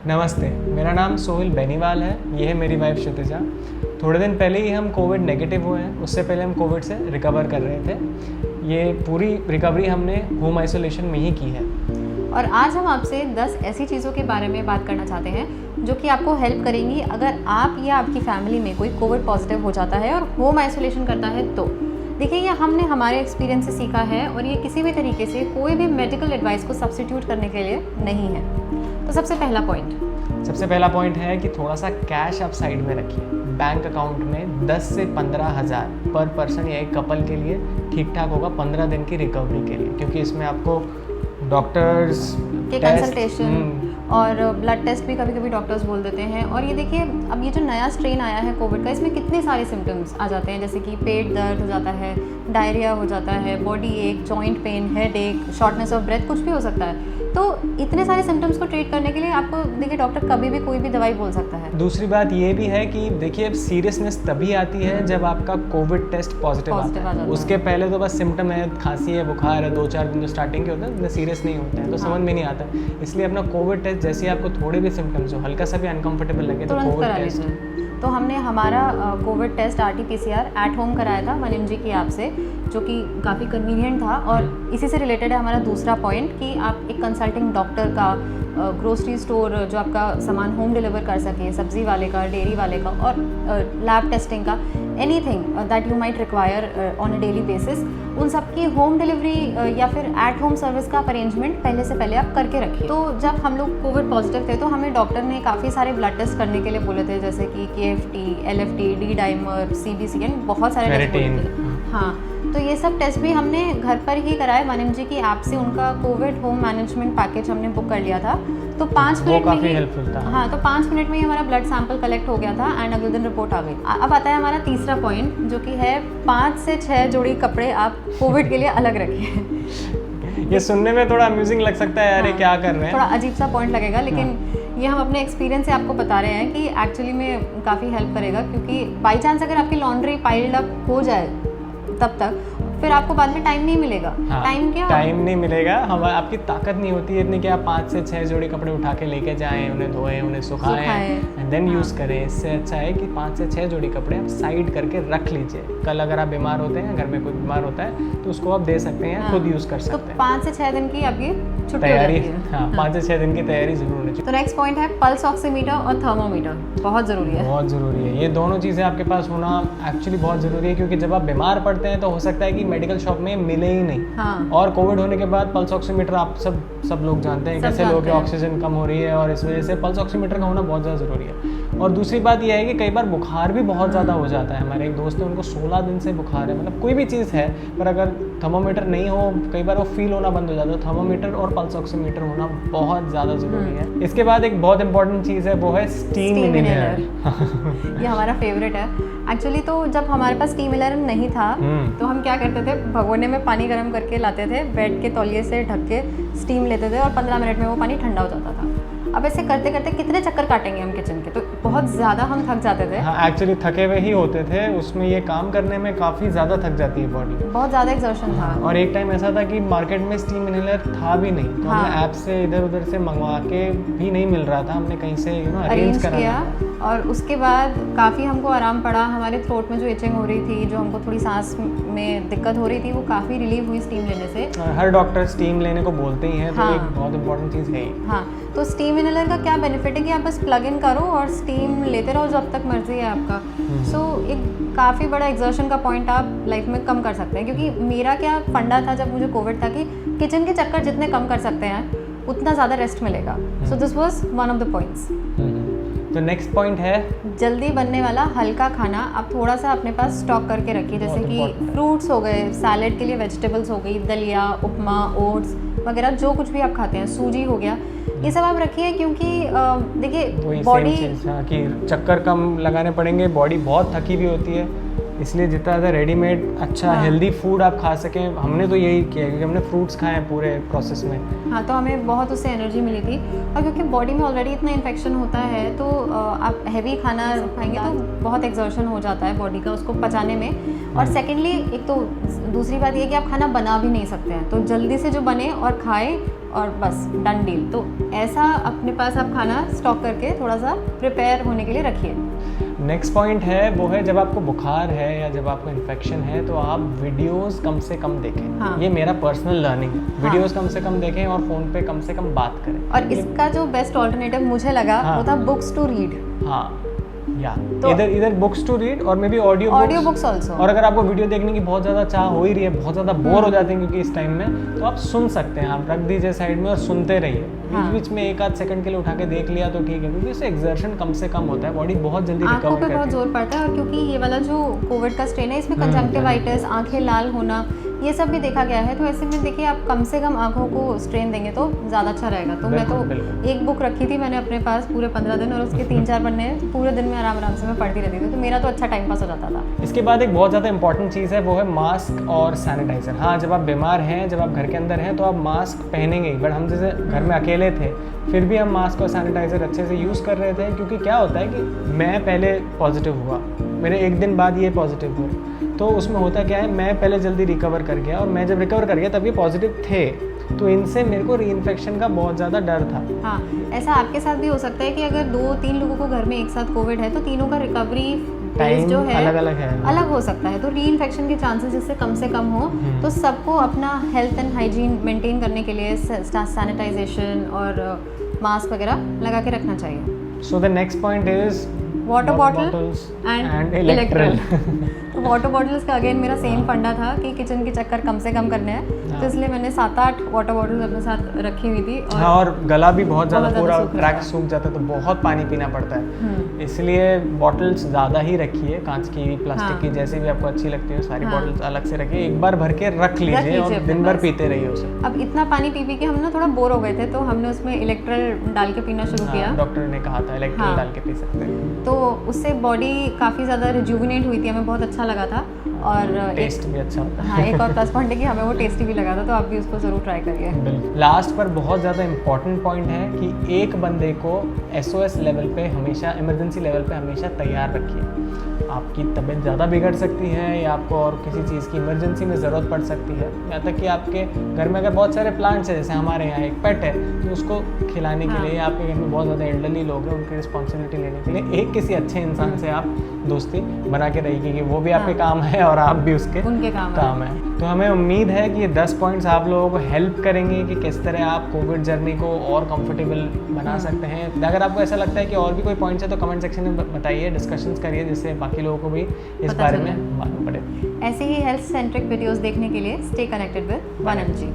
नमस्ते, मेरा नाम सोहिल बेनीवाल है। ये है मेरी वाइफ क्षितिजा। थोड़े दिन पहले ही हम कोविड नेगेटिव हुए हैं। उससे पहले हम कोविड से रिकवर कर रहे थे। ये पूरी रिकवरी हमने होम आइसोलेशन में ही की है। और आज हम आपसे 10 ऐसी चीज़ों के बारे में बात करना चाहते हैं जो कि आपको हेल्प करेंगी अगर आप या आपकी फैमिली में कोई कोविड पॉजिटिव हो जाता है और होम आइसोलेशन करता है तो। देखिए, ये हमने हमारे एक्सपीरियंस से सीखा है और ये किसी भी तरीके से कोई भी मेडिकल एडवाइस को सब्स्टिट्यूट करने के लिए नहीं है। तो सबसे पहला पॉइंट है कि थोड़ा सा कैश आप साइड में रखिए। बैंक अकाउंट में 10 से 15 हज़ार पर पर्सन या एक कपल के लिए ठीक ठाक होगा 15 दिन की रिकवरी के लिए, क्योंकि इसमें आपको डॉक्टर्स के कंसल्टेशन और ब्लड टेस्ट भी कभी कभी डॉक्टर्स बोल देते हैं। और ये देखिए, अब ये जो नया स्ट्रेन आया है कोविड का, इसमें कितने सारे सिम्टम्स आ जाते हैं, जैसे कि पेट दर्द हो जाता है, डायरिया हो जाता है, बॉडी एक, जॉइंट पेन, हेड एक, शॉर्टनेस ऑफ ब्रेथ, कुछ भी हो सकता है। तो इतने सारे सिम्टम्स को ट्रीट करने के लिए आपको देखिए डॉक्टर कभी भी कोई भी दवाई बोल सकता है। दूसरी बात ये भी है कि देखिए, सीरियसनेस तभी आती है जब आपका कोविड टेस्ट पॉजिटिव आता है। उसके पहले तो बस सिम्टम है, खांसी है, बुखार है, 2-4 दिन जो स्टार्टिंग के होते हैं, सीरियस नहीं होते हैं, तो समझ में नहीं आता। इसलिए अपना कोविड टेस्ट जैसे आपको थोड़े भी सिम्टम्स हो, हल्का सा भी अनकंफर्टेबल लगे तो कोविड टेस्ट। तो हमने हमारा Covid test RT-PCR at home कराया था 1mg की ऐप से, जो कि काफ़ी कन्वीनियंट था। और इसी से रिलेटेड है हमारा दूसरा पॉइंट कि आप एक कंसल्टिंग डॉक्टर का, ग्रोसरी स्टोर जो आपका सामान होम डिलीवर कर सके, सब्जी वाले का, डेयरी वाले का, और लैब टेस्टिंग का, anything that you might require on a daily basis, उन सब की होम डिलीवरी या फिर एट होम सर्विस का अरेंजमेंट पहले से पहले आप करके रखिए। तो जब हम लोग कोविड पॉजिटिव थे तो हमें डॉक्टर ने काफ़ी सारे ब्लड टेस्ट करने के लिए बोले थे, जैसे कि KFT, LFT, D dimer, CBC, बहुत सारे टेस्ट बोले थे। हाँ, तो ये सब टेस्ट भी हमने घर पर ही कराए 1mg की ऐप से। उनका कोविड होम मैनेजमेंट पैकेज हमने बुक कर लिया था। तो 5 मिनट में ही हेल्पफुल था। हाँ, तो 5 मिनट में ही हमारा ब्लड सैंपल कलेक्ट हो गया था एंड अगले दिन रिपोर्ट आ गई। अब आता है हमारा तीसरा पॉइंट, जो कि है 5 से 6 जोड़ी कपड़े आप कोविड के लिए अलग रखिए। ये सुनने में थोड़ा अम्यूजिंग लग सकता है, अरे क्या कर रहे हैं, थोड़ा अजीब सा पॉइंट लगेगा, लेकिन ये हम अपने एक्सपीरियंस से आपको बता रहे हैं कि एक्चुअली में काफ़ी हेल्प करेगा। क्योंकि बाई चांस अगर आपकी लॉन्ड्री पाइल्ड अप हो जाए तब तक फिर आपको बाद में टाइम नहीं मिलेगा। टाइम नहीं मिलेगा, आपकी ताकत नहीं होती है इतनी कि आप 5 से 6 जोड़ी कपड़े उठा के लेके जाएं, उन्हें धोएं, उन्हें सुखाएं एंड देन यूज़ करें। इससे अच्छा है कि 5 से 6 जोड़ी कपड़े आप साइड करके रख लीजिए। कल अगर आप बीमार होते हैं, घर में कोई बीमार होता है, तो उसको आप दे सकते हैं, खुद यूज़ कर सकते हैं। 5 से 6 दिन की आपकी तैयारी, 5 से 6 दिन की तैयारी जरूर होनी चाहिए। तो नेक्स्ट पॉइंट है पल्स ऑक्सीमीटर और थर्मोमीटर। बहुत ज़रूरी है। ये दोनों चीज़ें आपके पास होना एक्चुअली बहुत ज़रूरी है, क्योंकि जब आप बीमार पड़ते हैं तो हो सकता है कि मेडिकल शॉप में मिले ही नहीं। हाँ। और कोविड होने के बाद पल्स ऑक्सीमीटर आप सब लोग जानते हैं कैसे लोगों की ऑक्सीजन कम हो रही है, और इस वजह से पल्स ऑक्सीमीटर का होना बहुत ज़्यादा ज़रूरी है। और दूसरी बात यह है कि कई बार बुखार भी बहुत ज़्यादा हो जाता है। हमारे एक दोस्त है, उनको 16 दिन से बुखार है। मतलब कोई भी चीज़ है, पर अगर थर्मोमीटर नहीं हो, कई बार वो फील होना बंद हो जाता है। तो थर्मोमीटर और पल्स ऑक्सीमीटर होना बहुत ज़्यादा ज़रूरी है। इसके बाद एक बहुत इंपॉर्टेंट चीज़ है, वो है स्टीम इनहेलर। ये हमारा फेवरेट है एक्चुअली। तो जब हमारे पास स्टीम इनहेलर नहीं था तो हम क्या करते थे, भगोने में पानी गर्म करके लाते थे, बेड के तौलिए से ढक के स्टीम लेते थे और 15 मिनट में वो पानी ठंडा हो जाता था। अब ऐसे करते करते कितने चक्कर काटेंगे हम किचन के, तो बहुत ज़्यादा हम थक जाते थे। हाँ, एक्चुअली थके हुए ही होते थे। उसमें ये काम करने में काफ़ी ज़्यादा थक जाती है बॉडी, बहुत ज़्यादा एक्सर्शन था। और एक टाइम ऐसा था कि मार्केट में स्टीम इनहेलर था भी नहीं, तो हमने ऐप से इधर उधर से मंगवा के भी नहीं मिल रहा था, हमने कहीं से अरेंज किया। और उसके बाद काफ़ी हमको आराम पड़ा। हमारे थ्रोट में जो इचिंग हो रही थी, जो हमको थोड़ी सांस में दिक्कत हो रही थी, वो काफ़ी रिलीव हुई स्टीम लेने से। हर डॉक्टर स्टीम लेने को बोलते ही हैं, तो एक बहुत इंपॉर्टेंट चीज़ है। हाँ, तो स्टीम इनहेलर का क्या बेनिफिट है कि आप बस प्लग इन करो और स्टीम लेते रहो जब तक मर्जी है आपका। सो एक काफ़ी बड़ा एक्सर्शन का पॉइंट आप लाइफ में कम कर सकते हैं। क्योंकि मेरा क्या फंडा था जब मुझे कोविड था कि किचन के चक्कर जितने कम कर सकते हैं उतना ज़्यादा रेस्ट मिलेगा। So this was one of the points. तो नेक्स्ट पॉइंट है जल्दी बनने वाला हल्का खाना आप थोड़ा सा अपने पास स्टॉक करके रखिए, जैसे कि फ्रूट्स हो गए, सैलेड के लिए वेजिटेबल्स हो गई, दलिया, उपमा, ओट्स वगैरह, जो कुछ भी आप खाते हैं, सूजी हो गया, ये सब आप रखिए। क्योंकि देखिए बॉडी कि चक्कर कम लगाने पड़ेंगे, बॉडी बहुत थकी हुई होती है, इसलिए जितना ज़्यादा रेडीमेड अच्छा हेल्दी फूड आप खा सकें, हमने तो यही किया क्योंकि हमने फ्रूट्स खाए हैं पूरे प्रोसेस में। हाँ, तो हमें बहुत उससे एनर्जी मिली थी, और क्योंकि बॉडी में ऑलरेडी इतना इन्फेक्शन होता है तो आप हैवी खाना खाएंगे तो बहुत एग्जर्शन हो जाता है बॉडी का उसको पचाने में। और सेकेंडली एक तो दूसरी बात ये कि आप खाना बना भी नहीं सकते हैं, तो जल्दी से जो बने और खाएं और बस डन डील। तो ऐसा अपने पास आप खाना स्टॉक करके थोड़ा सा प्रिपेयर होने के लिए रखिए। नेक्स्ट पॉइंट है वो है जब आपको बुखार है या जब आपको इन्फेक्शन है तो आप वीडियोस कम से कम देखें। हाँ। ये मेरा पर्सनल लर्निंग है, वीडियोस कम से कम देखें और फ़ोन पे कम से कम बात करें। और इसका जो बेस्ट ऑल्टरनेटिव मुझे लगा वो था बुक्स टू रीड। हाँ, या तो इधर बुक्स टू रीड और may be audio books also. और अगर आपको वीडियो देखने की बहुत ज़्यादा चाह हो ही रही है, बहुत ज़्यादा बोर हो जाते हैं क्योंकि इस टाइम में, तो आप सुन सकते हैं, आप रख दीजिए साइड में और सुनते रहिए। बीच बीच में एक आध सेकंड के लिए उठा के देख लिया तो ठीक है, क्योंकि इससे एक्सर्शन कम से कम होता है, बॉडी बहुत जल्दी रिकवर आंखों करती पे है। बहुत जोर पड़ता है, और क्योंकि ये वाला जो कोविड का स्ट्रेन है इसमें कंजंक्टिवाइटिस, आंखें लाल होना, ये सब भी देखा गया है। तो ऐसे में देखिए आप कम से कम आंखों को स्ट्रेन देंगे तो ज़्यादा अच्छा रहेगा। तो मैं तो एक बुक रखी थी मैंने अपने पास पूरे 15 दिन, और उसके 3-4 पन्ने पूरे दिन में आराम से मैं पढ़ती रहती थी, तो मेरा तो अच्छा टाइम पास हो जाता था। इसके बाद एक बहुत ज़्यादा इंपॉर्टेंट चीज़ है वो है मास्क और सैनिटाइज़र। हाँ, जब आप बीमार हैं, जब आप घर के अंदर हैं तो आप मास्क पहनेंगे ही, बट हम जैसे घर में अकेले थे फिर भी हम मास्क और सैनिटाइज़र अच्छे से यूज़ कर रहे थे। क्योंकि क्या होता है कि मैं पहले पॉजिटिव हुआ, मेरे एक दिन बाद ये पॉजिटिव हुए, तो उसमें होता क्या है, मैं पहले जल्दी रिकवर कर गया, और मैं जब रिकवर कर गया तब ये पॉजिटिव थे, तो इनसे मेरे को रीइन्फेक्शन का बहुत ज़्यादा डर था। हाँ, ऐसा आपके साथ भी हो सकता है कि अगर 2-3 लोगों को घर में एक साथ कोविड है तो तीनों का रिकवरी टाइम जो है अलग हो सकता है, तो रीइन्फेक्शन के चांसेस इससे कम से कम हो। तो सबको अपना हेल्थ एंड हाइजीन मेंटेन करने के लिए सैनिटाइजेशन और मास्क वगैरह लगा के रखना चाहिए। So the next point is water bottle and Electral. तो वाटर बॉटल्स का अगेन मेरा सेम फंडा था कि किचन के चक्कर कम से कम करने हैं, तो इसलिए मैंने 7-8 वाटर बॉटल्स अपने साथ रखी हुई थी। और गला भी बहुत ज़्यादा पूरा ट्रैक सूख जाता है, तो बहुत पानी पीना पड़ता है, इसलिए बॉटल्स ज़्यादा ही रखिए, कांच की, प्लास्टिक की, जैसे भी आपको अच्छी लगती है सारी बॉटल्स अलग से रखिए, एक बार भर के रख लीजिए और दिन भर पीते रहिए उसे। अब इतना पानी पी के हम ना थोड़ा बोर हो गए थे, तो हमने उसमें इलेक्ट्रल डाल के पीना शुरू किया। डॉक्टर ने कहा था इलेक्ट्रल डाल के पी सकते हैं, तो उससे बॉडी काफ़ी ज़्यादा रिजुविनेट हुई थी, हमें बहुत अच्छा लगा था, और टेस्ट भी अच्छा होता है। हाँ, एक और प्लस पॉइंट है कि हमें वो टेस्टी भी लगा था, तो आप भी उसको ज़रूर ट्राई करिए। लास्ट पर बहुत ज़्यादा इंपॉर्टेंट पॉइंट है कि एक बंदे को SOS लेवल पे हमेशा, इमरजेंसी लेवल पे हमेशा तैयार रखिए। आपकी तबीयत ज़्यादा बिगड़ सकती है या आपको और किसी चीज़ की इमरजेंसी में ज़रूरत पड़ सकती है, यहाँ तक कि आपके घर में अगर बहुत सारे प्लांट्स हैं, जैसे हमारे यहाँ एक पेट है, तो उसको खिलाने के लिए, आपके घर में बहुत ज़्यादा एल्डरली लोग हैं, उनकी रिस्पॉन्सिबिलिटी लेने के लिए एक किसी अच्छे इंसान से आप दोस्ती बना के रहिए कि वो भी आपके काम है और आप भी उसके उनके काम है। तो हमें उम्मीद है कि ये 10 पॉइंट्स आप लोगों को हेल्प करेंगे कि किस तरह आप कोविड जर्नी को और कंफर्टेबल बना सकते हैं। अगर आपको ऐसा लगता है कि और भी कोई पॉइंट्स है तो कमेंट सेक्शन में बताइए, डिस्कशंस करिए, जिससे बाकी लोगों को भी इस बारे में मालूम पड़े। ऐसे ही हेल्थ सेंट्रिक वीडियोस देखने के लिए स्टे कनेक्टेड विद 1mg।